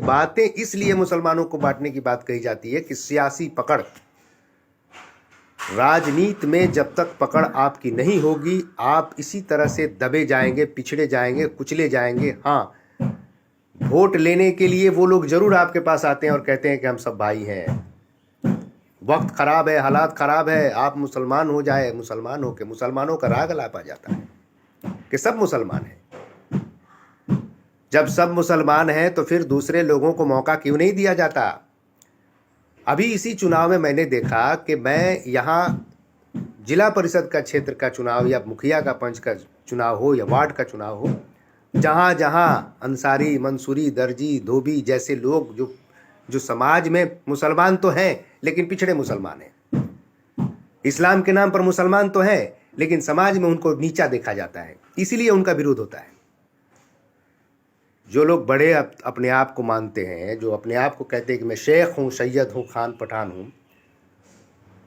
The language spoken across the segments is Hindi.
बातें इसलिए मुसलमानों को बांटने की बात कही जाती है कि सियासी पकड़, राजनीति में जब तक पकड़ आपकी नहीं होगी, आप इसी तरह से दबे जाएंगे, पिछड़े जाएंगे, कुचले जाएंगे। हाँ, वोट लेने के लिए वो लोग जरूर आपके पास आते हैं और कहते हैं कि हम सब भाई हैं, वक्त खराब है, हालात खराब है, आप मुसलमान हो जाए। मुसलमान हो के मुसलमानों का राग अलाप आ जाता है कि सब मुसलमान हैं। जब सब मुसलमान हैं तो फिर दूसरे लोगों को मौका क्यों नहीं दिया जाता? अभी इसी चुनाव में मैंने देखा कि मैं यहाँ जिला परिषद का क्षेत्र का चुनाव या मुखिया का पंच का चुनाव हो या वार्ड का चुनाव हो, जहाँ जहाँ अंसारी, मंसूरी, दर्जी, धोबी जैसे लोग जो समाज में मुसलमान तो हैं लेकिन पिछड़े मुसलमान हैं, इस्लाम के नाम पर मुसलमान तो हैं लेकिन समाज में उनको नीचा देखा जाता है, इसीलिए उनका विरोध होता है। जो लोग बड़े अपने आप को मानते हैं, जो अपने आप को कहते हैं कि मैं शेख हूँ, सैयद हूँ, खान पठान हूँ,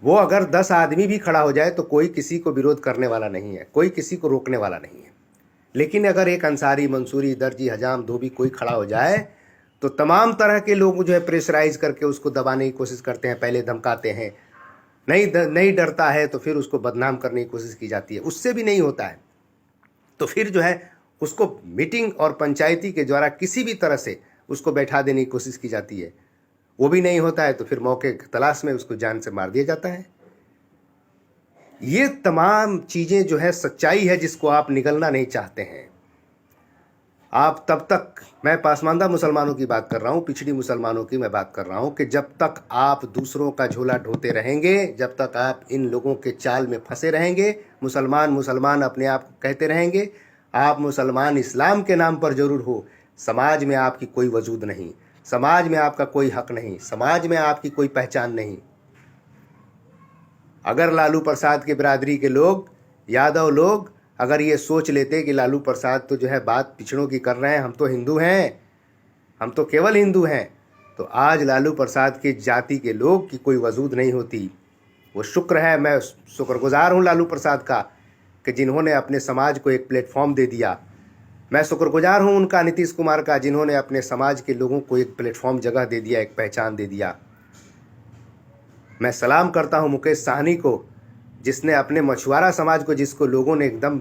वो अगर 10 आदमी भी खड़ा हो जाए तो कोई किसी को विरोध करने वाला नहीं है, कोई किसी को रोकने वाला नहीं है। लेकिन अगर एक अंसारी, मंसूरी, दर्जी, हजाम, धोबी कोई खड़ा हो जाए तो तमाम तरह के लोग जो है प्रेशराइज करके उसको दबाने की कोशिश करते हैं, पहले धमकाते हैं, नहीं डरता है तो फिर उसको बदनाम करने की कोशिश की जाती है, उससे भी नहीं होता है तो फिर जो है उसको मीटिंग और पंचायती के द्वारा किसी भी तरह से उसको बैठा देने की कोशिश की जाती है, वो भी नहीं होता है तो फिर मौके की तलाश में उसको जान से मार दिया जाता है। ये तमाम चीज़ें जो है सच्चाई है जिसको आप निगलना नहीं चाहते हैं। आप तब तक, मैं पासमानदा मुसलमानों की बात कर रहा हूँ, पिछड़ी मुसलमानों की मैं बात कर रहा हूँ, कि जब तक आप दूसरों का झोला ढोते रहेंगे, जब तक आप इन लोगों के चाल में फंसे रहेंगे, मुसलमान मुसलमान अपने आप को कहते रहेंगे, आप मुसलमान इस्लाम के नाम पर जरूर हो, समाज में आपकी कोई वजूद नहीं, समाज में आपका कोई हक नहीं, समाज में आपकी कोई पहचान नहीं। अगर लालू प्रसाद की बिरादरी के लोग, यादव लोग अगर ये सोच लेते कि लालू प्रसाद तो जो है बात पिछड़ों की कर रहे हैं, हम तो हिंदू हैं, हम तो केवल हिंदू हैं, तो आज लालू प्रसाद की जाति के लोग की कोई वजूद नहीं होती। वो शुक्र है, मैं शुक्रगुजार हूँ लालू प्रसाद का कि जिन्होंने अपने समाज को एक प्लेटफॉर्म दे दिया। मैं शुक्रगुजार हूँ उनका, नीतीश कुमार का, जिन्होंने अपने समाज के लोगों को एक प्लेटफॉर्म जगह दे दिया, एक पहचान दे दिया। मैं सलाम करता हूँ मुकेश साहनी को, जिसने अपने मछुआरा समाज को, जिसको लोगों ने एकदम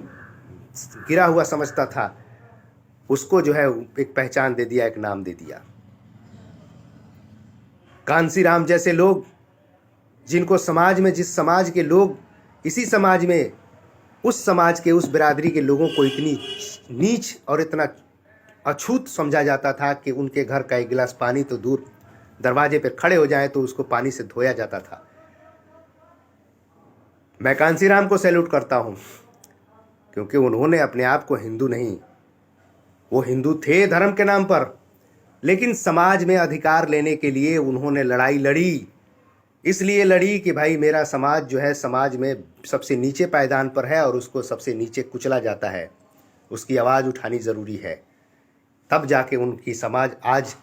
गिरा हुआ समझता था, उसको जो है एक पहचान दे दिया, एक नाम दे दिया। कांसी राम जैसे लोग, जिनको समाज में, जिस समाज के लोग, इसी समाज में उस समाज के, उस बिरादरी के लोगों को इतनी नीच और इतना अछूत समझा जाता था कि उनके घर का एक गिलास पानी तो दूर, दरवाजे पर खड़े हो जाए तो उसको पानी से धोया जाता था। मैं कांसीराम को सैल्यूट करता हूँ क्योंकि उन्होंने अपने आप को हिंदू नहीं, वो हिंदू थे धर्म के नाम पर, लेकिन समाज में अधिकार लेने के लिए उन्होंने लड़ाई लड़ी। इसलिए लड़ी कि भाई मेरा समाज जो है समाज में सबसे नीचे पायदान पर है और उसको सबसे नीचे कुचला जाता है, उसकी आवाज़ उठानी ज़रूरी है। तब जाके उनकी समाज, आज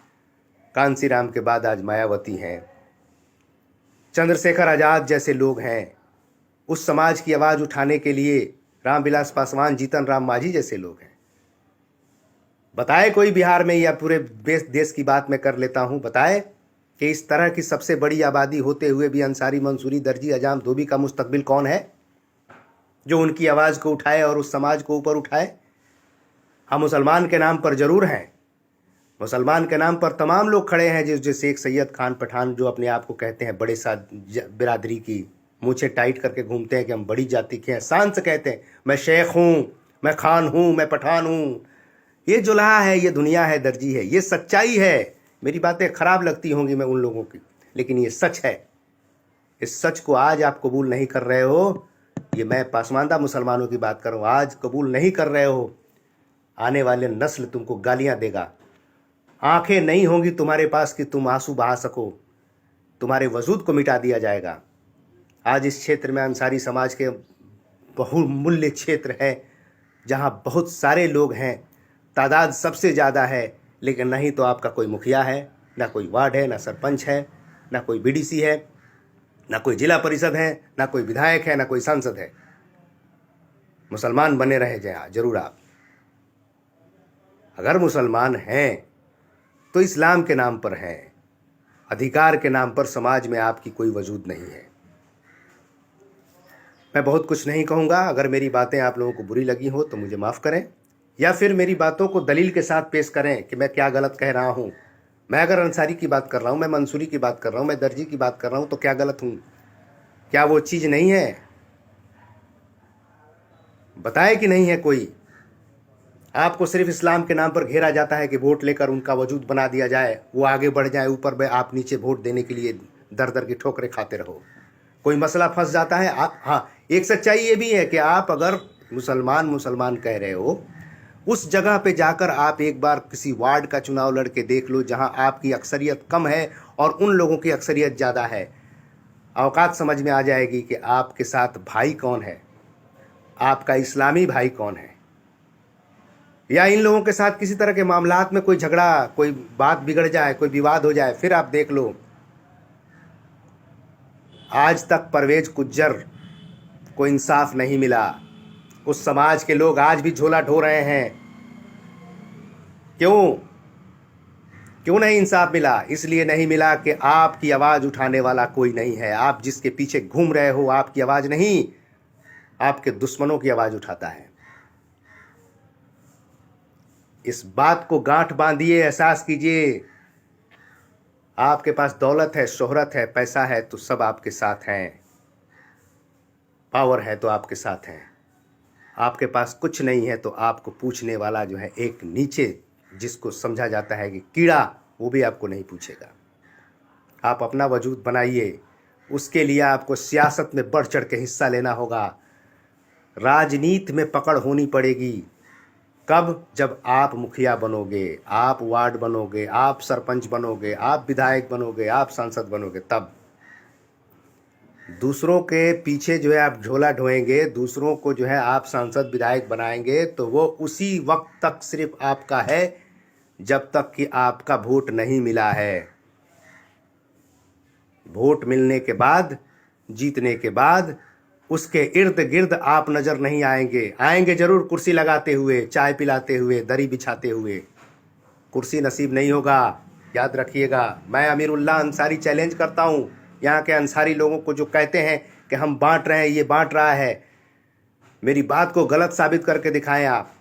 कांसीराम के बाद आज मायावती हैं, चंद्रशेखर आज़ाद जैसे लोग हैं, उस समाज की आवाज़ उठाने के लिए रामविलास पासवान, जीतन राम मांझी जैसे लोग हैं। बताए कोई बिहार में, या पूरे देश की बात मैं कर लेता हूँ, बताए कि इस तरह की सबसे बड़ी आबादी होते हुए भी अंसारी, मंसूरी, दर्जी, हजाम, धोबी का मुस्तकबिल कौन है जो उनकी आवाज़ को उठाए और उस समाज को ऊपर उठाए? हम मुसलमान के नाम पर जरूर हैं, मुसलमान के नाम पर तमाम लोग खड़े हैं, जैसे एक सैयद खान पठान जो अपने आप को कहते हैं बड़े सा बिरादरी की, मुँछे टाइट करके घूमते हैं कि हम बड़ी जाति के हैं, शान से कहते हैं मैं शेख हूँ, मैं खान हूँ, मैं पठान हूँ। ये जुल्हा है, ये दुनिया है, दर्जी है, ये सच्चाई है। मेरी बातें खराब लगती होंगी मैं उन लोगों की, लेकिन ये सच है। इस सच को आज आप कबूल नहीं कर रहे हो, ये मैं पासमानदा मुसलमानों की बात कर रहा हूँ, आज कबूल नहीं कर रहे हो, आने वाले नस्ल तुमको गालियाँ देगा। आंखें नहीं होंगी तुम्हारे पास कि तुम आंसू बहा सको, तुम्हारे वजूद को मिटा दिया जाएगा। आज इस क्षेत्र में अंसारी समाज के बहुमूल्य क्षेत्र है, जहाँ बहुत सारे लोग हैं, तादाद सबसे ज़्यादा है, लेकिन नहीं तो आपका कोई मुखिया है, ना कोई वार्ड है, ना सरपंच है, ना कोई बीडीसी है, ना कोई जिला परिषद है, ना कोई विधायक है, ना कोई सांसद है। मुसलमान बने रहे जरूर आप। अगर मुसलमान हैं तो इस्लाम के नाम पर हैं, अधिकार के नाम पर समाज में आपकी कोई वजूद नहीं है। मैं बहुत कुछ नहीं कहूँगा। अगर मेरी बातें आप लोगों को बुरी लगी हो तो मुझे माफ़ करें, या फिर मेरी बातों को दलील के साथ पेश करें कि मैं क्या गलत कह रहा हूँ। मैं अगर अंसारी की बात कर रहा हूँ, मैं मंसूरी की बात कर रहा हूँ, मैं दर्जी की बात कर रहा हूँ, तो क्या गलत हूँ? क्या वो चीज़ नहीं है? बताए कि नहीं है कोई? आपको सिर्फ इस्लाम के नाम पर घेरा जाता है कि वोट लेकर उनका वजूद बना दिया जाए, वो आगे बढ़ जाए ऊपर में, आप नीचे वोट देने के लिए दर दर की ठोकरें खाते रहो। कोई मसला फंस जाता है आप, हाँ, एक सच्चाई ये भी है कि आप अगर मुसलमान कह रहे हो, उस जगह पे जाकर आप एक बार किसी वार्ड का चुनाव लड़के देख लो जहां आपकी अक्सरियत कम है और उन लोगों की अक्सरियत ज़्यादा है। औकात समझ में आ जाएगी कि आपके साथ भाई कौन है, आपका इस्लामी भाई कौन है। या इन लोगों के साथ किसी तरह के मामलात में कोई झगड़ा, कोई बात बिगड़ जाए, कोई विवाद हो जाए, फिर आप देख लो। आज तक परवेज गुज्जर को इंसाफ नहीं मिला। उस समाज के लोग आज भी झोला ढो रहे हैं। क्यों नहीं इंसाफ मिला? इसलिए नहीं मिला कि आपकी आवाज़ उठाने वाला कोई नहीं है। आप जिसके पीछे घूम रहे हो, आपकी आवाज़ नहीं, आपके दुश्मनों की आवाज़ उठाता है। इस बात को गांठ बांधिए, एहसास कीजिए। आपके पास दौलत है, शोहरत है, पैसा है तो सब आपके साथ हैं, पावर है तो आपके साथ हैं। आपके पास कुछ नहीं है तो आपको पूछने वाला जो है एक नीचे, जिसको समझा जाता है कि कीड़ा, वो भी आपको नहीं पूछेगा। आप अपना वजूद बनाइए। उसके लिए आपको सियासत में बढ़ चढ़ के हिस्सा लेना होगा। राजनीति में पकड़ होनी पड़ेगी। कब? जब आप मुखिया बनोगे, आप वार्ड बनोगे, आप सरपंच बनोगे, आप विधायक बनोगे, आप सांसद बनोगे, तब। दूसरों के पीछे जो है आप झोला ढोएंगे, दूसरों को जो है आप सांसद विधायक बनाएंगे, तो वो उसी वक्त तक सिर्फ आपका है जब तक कि आपका वोट नहीं मिला है। वोट मिलने के बाद, जीतने के बाद उसके इर्द गिर्द आप नज़र नहीं आएंगे। आएंगे जरूर, कुर्सी लगाते हुए, चाय पिलाते हुए, दरी बिछाते हुए। कुर्सी नसीब नहीं होगा, याद रखिएगा। मैं अमीरुल्लाह अंसारी चैलेंज करता हूँ यहाँ के अंसारी लोगों को जो कहते हैं कि हम बांट रहे हैं, ये बांट रहा है। मेरी बात को गलत साबित करके दिखाएं आप।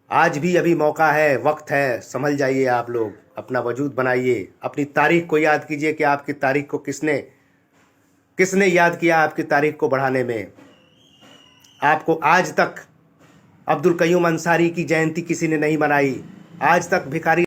आज भी अभी मौका है, वक्त है, संभल जाइए आप लोग, अपना वजूद बनाइए। अपनी तारीख को याद कीजिए कि आपकी तारीख को किसने याद किया। आपकी तारीख को बढ़ाने में आपको आज तक अब्दुल कयूम अंसारी की जयंती किसी ने नहीं मनाई। आज तक भिखारी